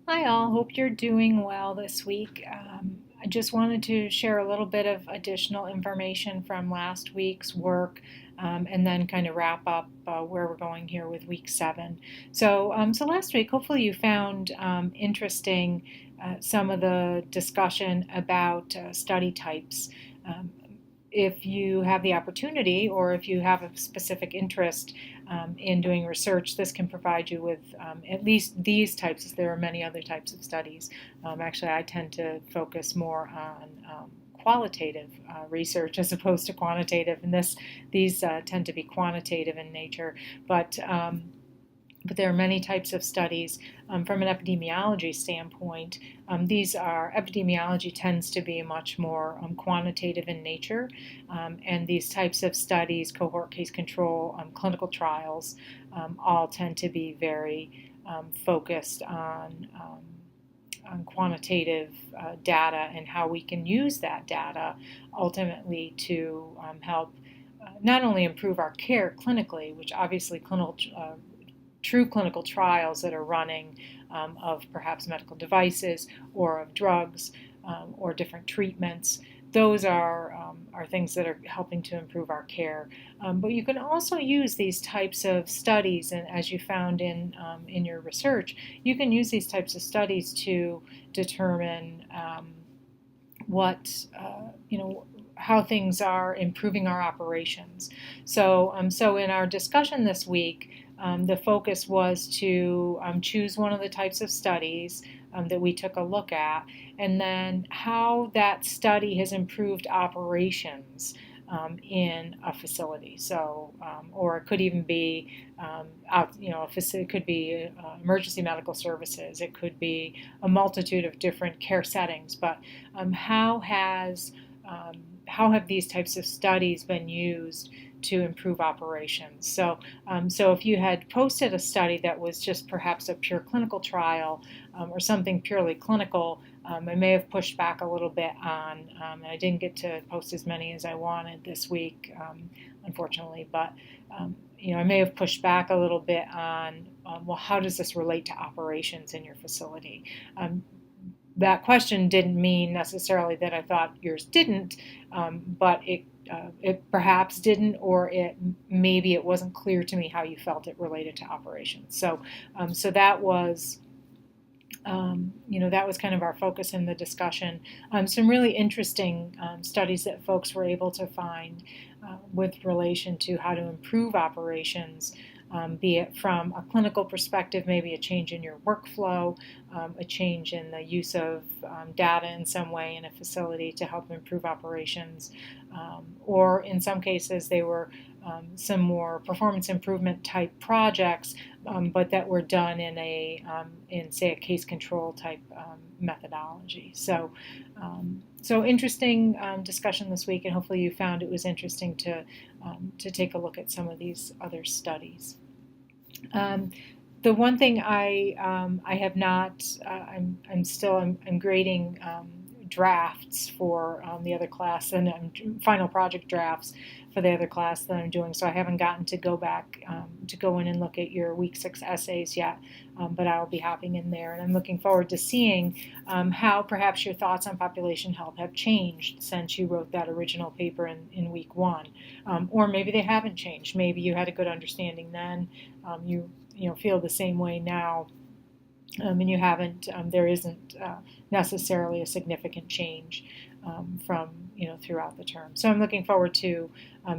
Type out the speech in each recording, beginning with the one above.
Hi, all. Hope you're doing well this week. I just wanted to share a little bit of additional information from last week's work and then kind of wrap up where we're going here with week 7. So last week, hopefully, you found interesting some of the discussion about study types. Um, if you have the opportunity or if you have a specific interest in doing research, this can provide you with at least these types. There are many other types of studies. Actually, I tend to focus more on qualitative research as opposed to quantitative, and these tend to be quantitative in nature. But there are many types of studies from an epidemiology standpoint. Epidemiology tends to be much more quantitative in nature, and these types of studies, cohort case control, clinical trials, all tend to be very focused on quantitative data and how we can use that data ultimately to help not only improve our care clinically, which obviously true clinical trials that are running of perhaps medical devices or of drugs or different treatments. Those are things that are helping to improve our care. But you can also use these types of studies, and as you found in your research, you can use these types of studies to determine what how things are improving our operations. So in our discussion this week, the focus was to choose one of the types of studies that we took a look at, and then how that study has improved operations in a facility. Or it could even be it could be emergency medical services. It could be a multitude of different care settings. But how have these types of studies been used to improve operations? So if you had posted a study that was just perhaps a pure clinical trial or something purely clinical, I may have pushed back a little bit on, and I didn't get to post as many as I wanted this week, unfortunately, but I may have pushed back a little bit on, well, how does this relate to operations in your facility? That question didn't mean necessarily that I thought yours didn't, but it perhaps didn't, or maybe it wasn't clear to me how you felt it related to operations. So that was. That was kind of our focus in the discussion. Some really interesting studies that folks were able to find with relation to how to improve operations, be it from a clinical perspective, maybe a change in your workflow, a change in the use of data in some way in a facility to help improve operations, or in some cases they were some more performance improvement type projects, but that were done in say a case control type methodology. So interesting discussion this week, and hopefully you found it was interesting to take a look at some of these other studies. The one thing I have not I'm grading drafts for the other class, and final project drafts for the other class that I'm doing. So I haven't gotten to go back to go in and look at your week 6 essays yet, but I'll be hopping in there, and I'm looking forward to seeing how perhaps your thoughts on population health have changed since you wrote that original paper in week 1, or maybe they haven't changed. Maybe you had a good understanding then, you feel the same way now. And you haven't, there isn't necessarily a significant change from throughout the term. So I'm looking forward to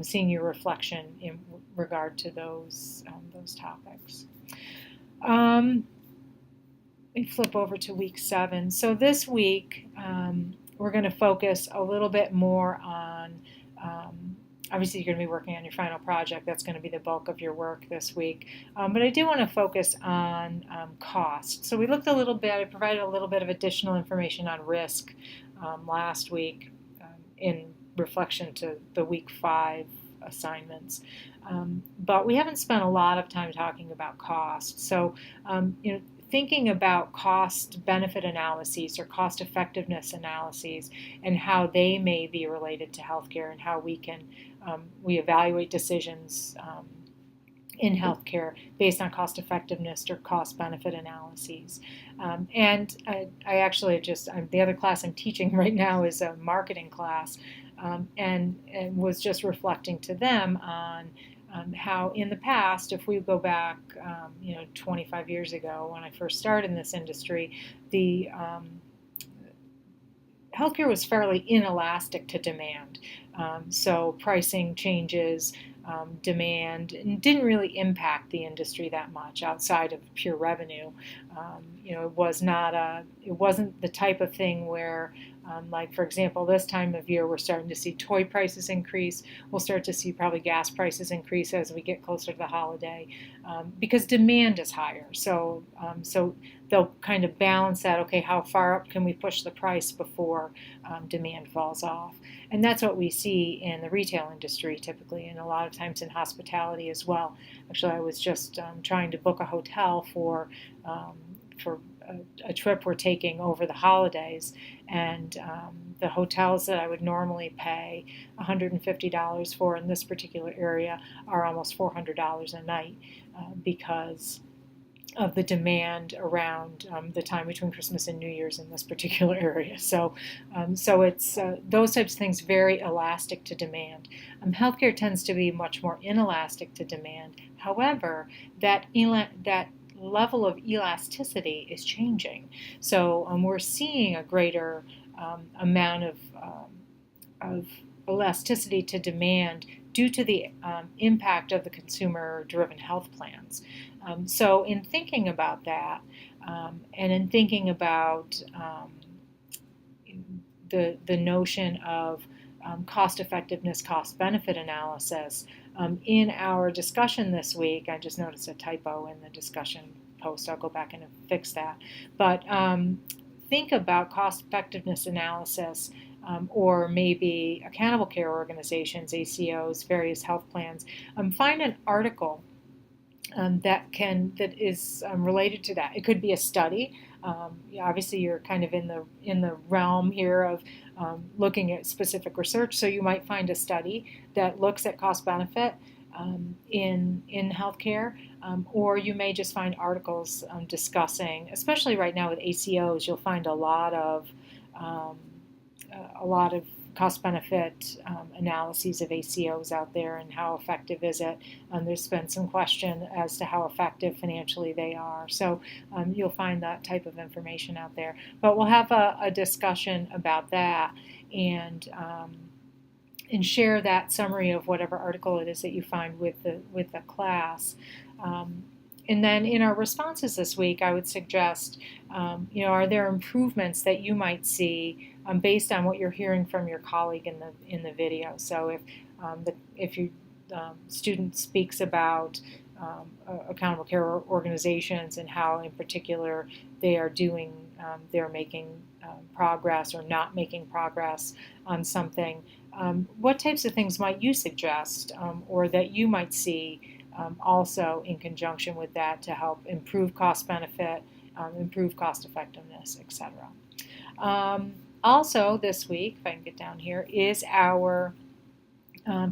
seeing your reflection in regard to those topics. Let me flip over to week 7. So this week we're going to focus a little bit more on. Obviously, you're going to be working on your final project. That's going to be the bulk of your work this week. But I do want to focus on cost. So we looked a little bit, I provided a little bit of additional information on risk last week in reflection to the week 5 assignments. But we haven't spent a lot of time talking about cost. So, thinking about cost benefit analyses or cost effectiveness analyses and how they may be related to healthcare, and how we evaluate decisions in healthcare based on cost effectiveness or cost benefit analyses. And I actually the other class I'm teaching right now is a marketing class, and was just reflecting to them on how in the past, if we go back 25 years ago when I first started in this industry, the healthcare was fairly inelastic to demand. So pricing changes, demand, and didn't really impact the industry that much outside of pure revenue. It wasn't the type of thing where, like for example, this time of year we're starting to see toy prices increase. We'll start to see probably gas prices increase as we get closer to the holiday, because demand is higher. So they'll kind of balance that. Okay, how far up can we push the price before demand falls off? And that's what we see in the retail industry typically, and a lot of times in hospitality as well. Actually, I was just trying to book a hotel for a trip we're taking over the holidays, and the hotels that I would normally pay $150 for in this particular area are almost $400 a night, because of the demand around the time between Christmas and New Year's in this particular area. So it's those types of things, very elastic to demand. Healthcare tends to be much more inelastic to demand. However, that level of elasticity is changing. So we're seeing a greater amount of elasticity to demand due to the impact of the consumer-driven health plans. So in thinking about that, and in thinking about the notion of cost effectiveness, cost benefit analysis, in our discussion this week, I just noticed a typo in the discussion post. I'll go back and fix that. But think about cost effectiveness analysis, or maybe accountable care organizations, ACOs, various health plans. Find an article that is related to that. It could be a study. Obviously, you're kind of in the realm here of looking at specific research, so you might find a study that looks at cost benefit in healthcare, or you may just find articles discussing, especially right now with ACOs, you'll find a lot of cost benefit analyses of ACOs out there, and how effective is it. There's been some question as to how effective financially they are. So you'll find that type of information out there. But we'll have a discussion about that, and share that summary of whatever article it is that you find with the class. And then in our responses this week, I would suggest, are there improvements that you might see based on what you're hearing from your colleague in the video? So if your student speaks about accountable care organizations and how, in particular, they're making progress or not making progress on something, what types of things might you suggest, or that you might see also in conjunction with that to help improve cost benefit, improve cost effectiveness, etc. Also this week, if I can get down here, is our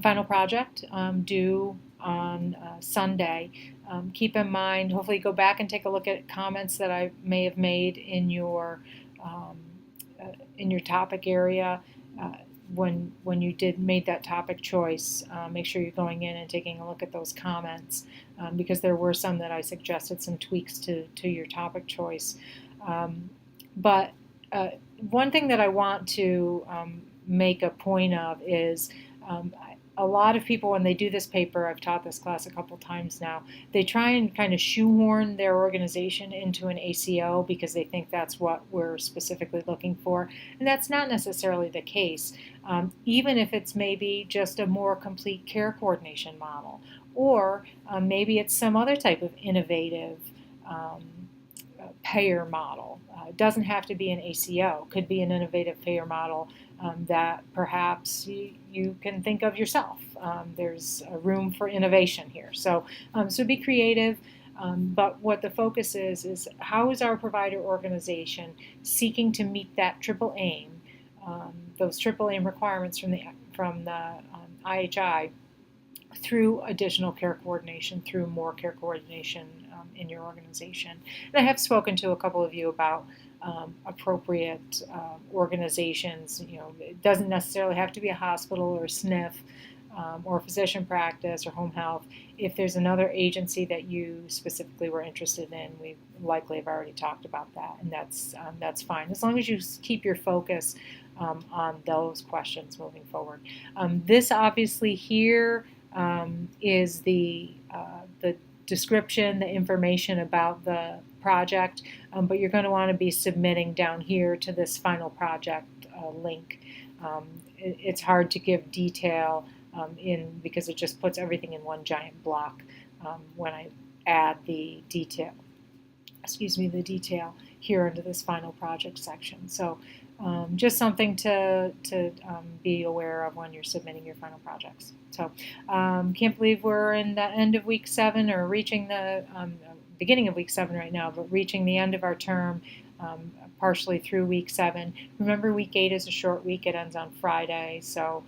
final project due on Sunday. Keep in mind, hopefully go back and take a look at comments that I may have made in your topic area. When you made that topic choice, make sure you're going in and taking a look at those comments, because there were some that I suggested some tweaks to your topic choice. But one thing that I want to make a point of is a lot of people, when they do this paper, I've taught this class a couple times now, they try and kind of shoehorn their organization into an ACO because they think that's what we're specifically looking for. And that's not necessarily the case, even if it's maybe just a more complete care coordination model, or maybe it's some other type of innovative payer model. It doesn't have to be an ACO. It could be an innovative payer model that perhaps you can think of yourself. There's a room for innovation here. So be creative. But what the focus is how is our provider organization seeking to meet that triple aim, those triple aim requirements from the IHI, through additional care coordination, through more care coordination in your organization. And I have spoken to a couple of you about appropriate organizations. It doesn't necessarily have to be a hospital or a SNF or physician practice or home health. If there's another agency that you specifically were interested in, we likely have already talked about that, and that's fine, as long as you keep your focus on those questions moving forward. This obviously here is the description, the information about the project, but you're going to want to be submitting down here to this final project link. It's hard to give detail because it just puts everything in one giant block when I add the detail here into this final project section. So just something to be aware of when you're submitting your final projects. So can't believe we're in the end of week 7, or reaching the beginning of week 7 right now, but reaching the end of our term, partially through week 7. Remember, week 8 is a short week. It ends on Friday, so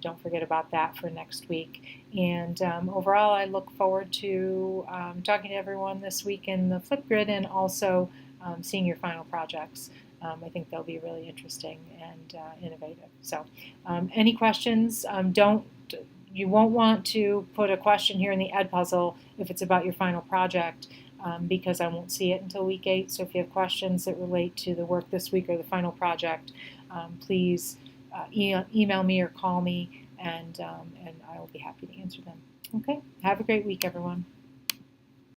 don't forget about that for next week. And overall, I look forward to talking to everyone this week in the Flipgrid, and also seeing your final projects. I think they'll be really interesting and innovative. So any questions, you won't want to put a question here in the Edpuzzle if it's about your final project, because I won't see it until week 8. So if you have questions that relate to the work this week or the final project, please email me or call me, and I will be happy to answer them. Okay, have a great week, everyone.